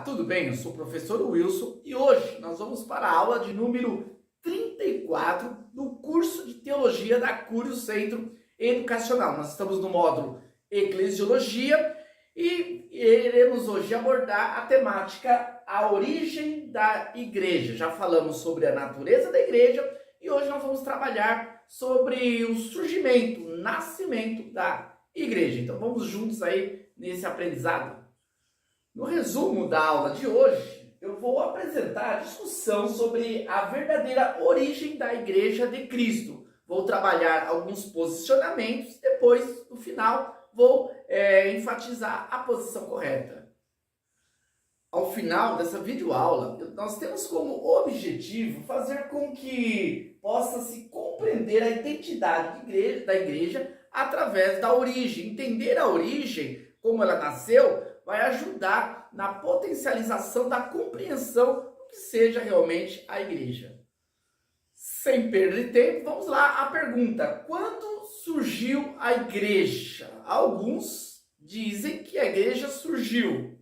Olá, tudo bem? Eu sou o professor Wilson e hoje nós vamos para a aula de número 34 do curso de Teologia da Cúrio Centro Educacional. Nós estamos no módulo Eclesiologia e iremos hoje abordar a temática a origem da igreja. Já falamos sobre a natureza da igreja e hoje nós vamos trabalhar sobre o surgimento, o nascimento da igreja. Então vamos juntos aí nesse aprendizado. No resumo da aula de hoje, eu vou apresentar a discussão sobre a verdadeira origem da Igreja de Cristo. Vou trabalhar alguns posicionamentos, depois, no final, vou enfatizar a posição correta. Ao final dessa videoaula, nós temos como objetivo fazer com que possa se compreender a identidade da igreja através da origem. Entender a origem, como ela nasceu, vai ajudar na potencialização da compreensão do que seja realmente a igreja. Sem perder tempo, vamos lá à pergunta: quando surgiu a igreja? Alguns dizem que a igreja surgiu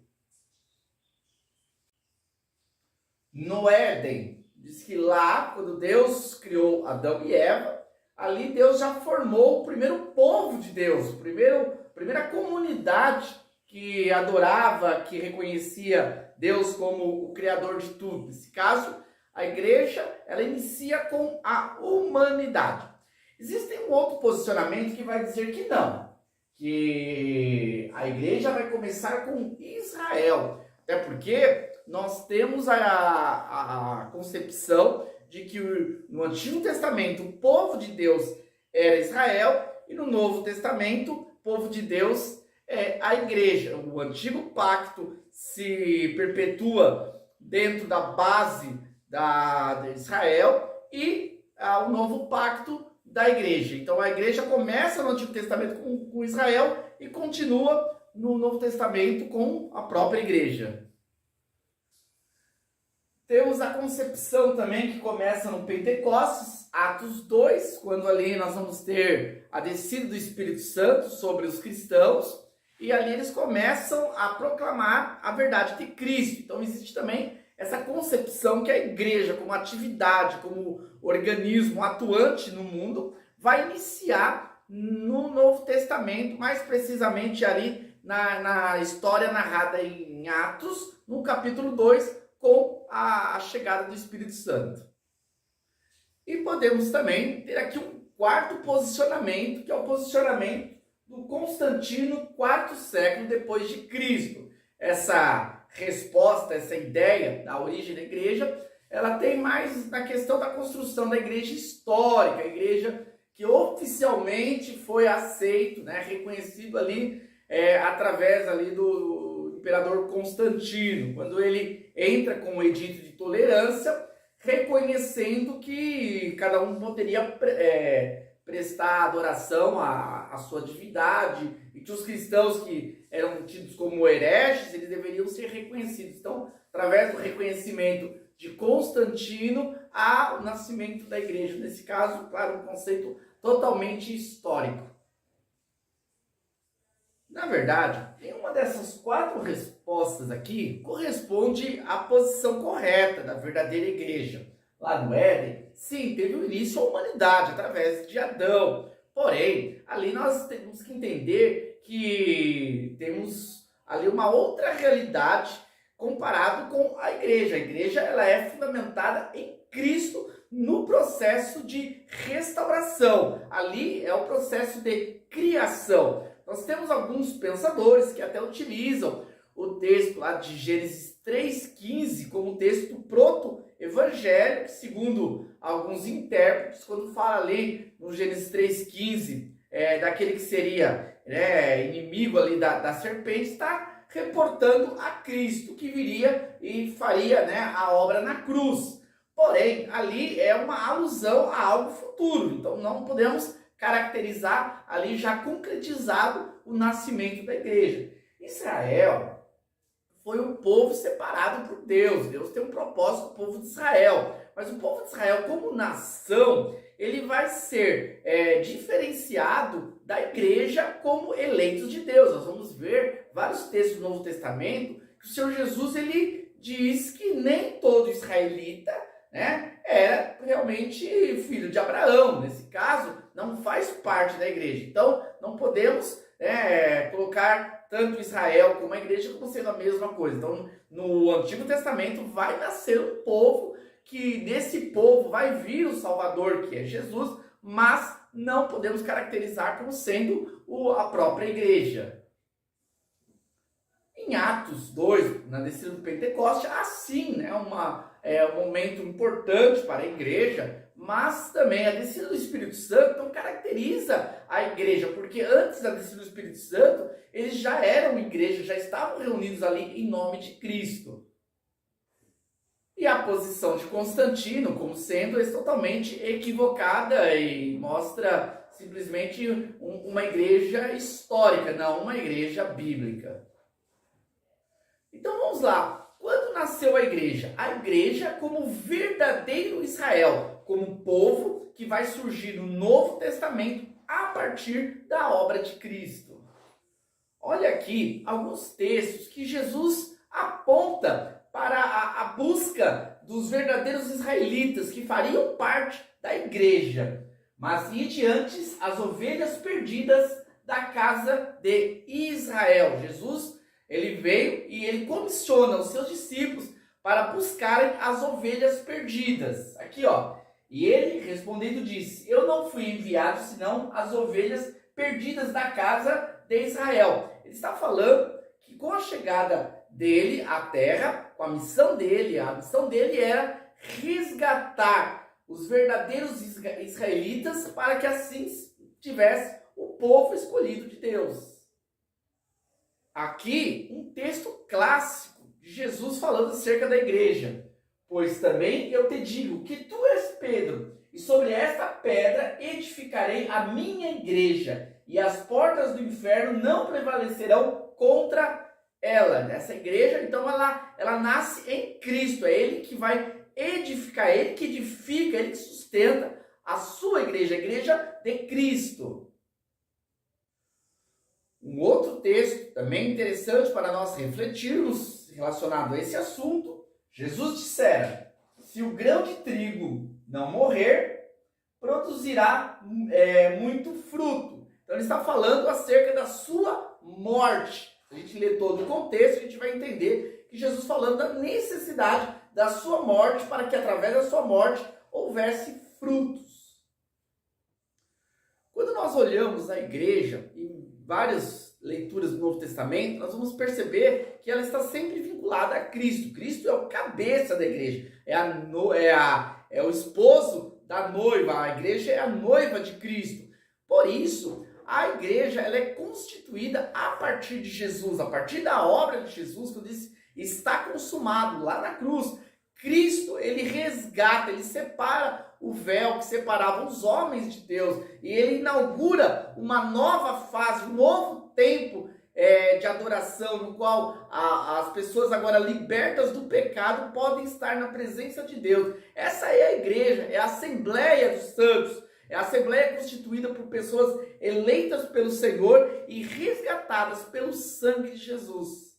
no Éden. Diz que lá, quando Deus criou Adão e Eva, ali Deus já formou o primeiro povo de Deus, a primeira comunidade que adorava, que reconhecia Deus como o Criador de tudo. Nesse caso, a igreja, ela inicia com a humanidade. Existe um outro posicionamento que vai dizer que não, que a igreja vai começar com Israel. Até porque nós temos a concepção de que no Antigo Testamento o povo de Deus era Israel e no Novo Testamento o povo de Deus é a igreja. O antigo pacto se perpetua dentro da base de Israel e o novo pacto da igreja. Então a igreja começa no Antigo Testamento com Israel e continua no Novo Testamento com a própria igreja. Temos a concepção também que começa no Pentecostes, Atos 2, quando ali nós vamos ter a descida do Espírito Santo sobre os cristãos. E ali eles começam a proclamar a verdade de Cristo. Então existe também essa concepção que a igreja, como atividade, como organismo atuante no mundo, vai iniciar no Novo Testamento, mais precisamente ali na história narrada em Atos, no capítulo 2, com a chegada do Espírito Santo. E podemos também ter aqui um quarto posicionamento, que é o posicionamento do Constantino, quarto século depois de Cristo. Essa resposta, essa ideia da origem da igreja, ela tem mais na questão da construção da igreja histórica, a igreja que oficialmente foi aceito, reconhecido ali através ali do imperador Constantino, quando ele entra com o edito de tolerância, reconhecendo que cada um poderia prestar adoração à sua divindade, e que os cristãos que eram tidos como hereges, eles deveriam ser reconhecidos. Então, através do reconhecimento de Constantino, há o nascimento da igreja. Nesse caso, claro, um conceito totalmente histórico. Na verdade, nenhuma dessas quatro respostas aqui corresponde à posição correta da verdadeira igreja. Lá no Éden, sim, teve o início a humanidade através de Adão. Porém, ali nós temos que entender que temos ali uma outra realidade comparado com a igreja. A igreja, ela é fundamentada em Cristo no processo de restauração. Ali é o processo de criação. Nós temos alguns pensadores que até utilizam o texto lá de Gênesis 3,15 como texto proto-evangélico, segundo alguns intérpretes, quando fala ali no Gênesis 3,15 daquele que seria inimigo ali da serpente, está reportando a Cristo, que viria e faria a obra na cruz. Porém, ali é uma alusão a algo futuro, então não podemos caracterizar ali já concretizado o nascimento da igreja. Israel foi um povo separado por Deus. Deus tem um propósito com o povo de Israel. Mas o povo de Israel, como nação, ele vai ser diferenciado da igreja como eleitos de Deus. Nós vamos ver vários textos do Novo Testamento que o Senhor Jesus ele diz que nem todo israelita, né, era realmente filho de Abraão. Nesse caso, não faz parte da igreja. Então, não podemos colocar tanto Israel como a igreja como sendo a mesma coisa. Então, no Antigo Testamento vai nascer um povo, que desse povo vai vir o Salvador, que é Jesus, mas não podemos caracterizar como sendo a própria igreja. Em Atos 2, na descida do Pentecoste, assim, né, um momento importante para a igreja, mas também a descida do Espírito Santo não caracteriza a igreja, porque antes da descida do Espírito Santo, eles já eram igreja, já estavam reunidos ali em nome de Cristo. E a posição de Constantino como sendo totalmente equivocada e mostra simplesmente uma igreja histórica, não uma igreja bíblica. Então vamos lá. Quando nasceu a igreja? A igreja como verdadeiro Israel, como povo que vai surgir no Novo Testamento a partir da obra de Cristo. Olha aqui alguns textos que Jesus aponta para a busca dos verdadeiros israelitas que fariam parte da igreja. Mas ide antes as ovelhas perdidas da casa de Israel. Jesus, ele veio e ele comissiona os seus discípulos para buscarem as ovelhas perdidas. Aqui, ó. E ele, respondendo, disse: eu não fui enviado senão as ovelhas perdidas da casa de Israel. Ele está falando que com a chegada dele à terra, com a missão dele era resgatar os verdadeiros israelitas para que assim tivesse o povo escolhido de Deus. Aqui um texto clássico de Jesus falando acerca da igreja. Pois também eu te digo que tu és Pedro, e sobre esta pedra edificarei a minha igreja, e as portas do inferno não prevalecerão contra ela. Essa igreja, então, ela nasce em Cristo. É Ele que vai edificar, Ele que edifica, Ele que sustenta a sua igreja, a igreja de Cristo. Um outro texto também interessante para nós refletirmos relacionado a esse assunto. Jesus dissera: se o grão de trigo não morrer, produzirá muito fruto. Então ele está falando acerca da sua morte. Se a gente ler todo o contexto, a gente vai entender que Jesus falando da necessidade da sua morte, para que através da sua morte houvesse frutos. Quando nós olhamos a igreja em várias leituras do Novo Testamento, nós vamos perceber que ela está sempre vinculada a Cristo. Cristo é o cabeça da igreja, é o esposo da noiva, a igreja é a noiva de Cristo. Por isso, a igreja ela é constituída a partir de Jesus, a partir da obra de Jesus, quando diz está consumado lá na cruz. Cristo, ele resgata, ele separa o véu que separava os homens de Deus, e ele inaugura uma nova fase, um novo tempo de adoração, no qual as pessoas agora libertas do pecado podem estar na presença de Deus. Essa é a igreja, é a Assembleia dos Santos, é a Assembleia constituída por pessoas eleitas pelo Senhor e resgatadas pelo sangue de Jesus.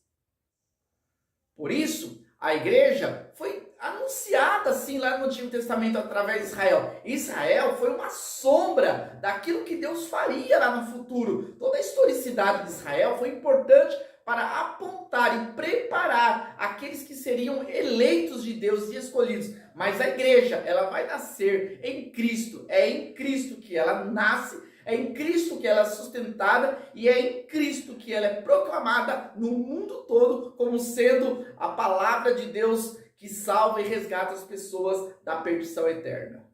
Por isso, a igreja foi anunciada assim lá no Antigo Testamento através de Israel. Israel foi uma sombra daquilo que Deus faria lá no futuro. Toda a historicidade de Israel foi importante para apontar e preparar aqueles que seriam eleitos de Deus e escolhidos. Mas a igreja, ela vai nascer em Cristo. É em Cristo que ela nasce, é em Cristo que ela é sustentada e é em Cristo que ela é proclamada no mundo todo como sendo a palavra de Deus que salva e resgata as pessoas da perdição eterna.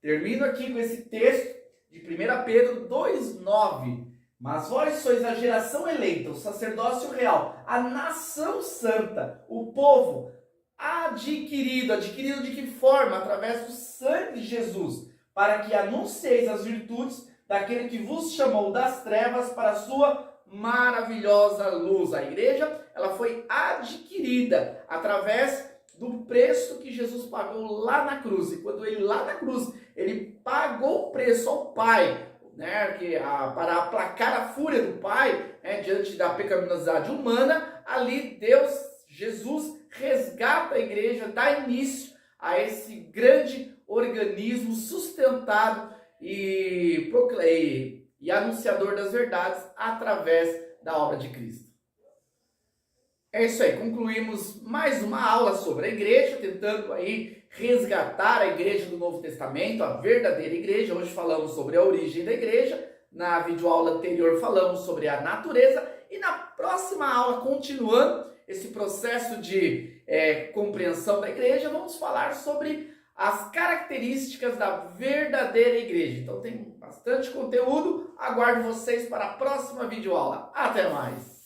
Termino aqui com esse texto de 1 Pedro 2,9. Mas vós sois a geração eleita, o sacerdócio real, a nação santa, o povo adquirido. Adquirido de que forma? Através do sangue de Jesus, para que anuncieis as virtudes daquele que vos chamou das trevas para a sua maravilhosa luz. A igreja, ela foi adquirida através do preço que Jesus pagou lá na cruz. E quando ele lá na cruz, ele pagou o preço ao Pai, né, para aplacar a fúria do Pai, né, diante da pecaminosidade humana, ali Deus, Jesus, resgata a igreja, dá início a esse grande organismo sustentado e anunciador das verdades através da obra de Cristo. É isso aí, concluímos mais uma aula sobre a igreja, tentando aí resgatar a igreja do Novo Testamento, a verdadeira igreja. Hoje falamos sobre a origem da igreja, na videoaula anterior falamos sobre a natureza e na próxima aula, continuando esse processo de compreensão da igreja, vamos falar sobre as características da verdadeira igreja. Então tem bastante conteúdo, aguardo vocês para a próxima videoaula. Até mais!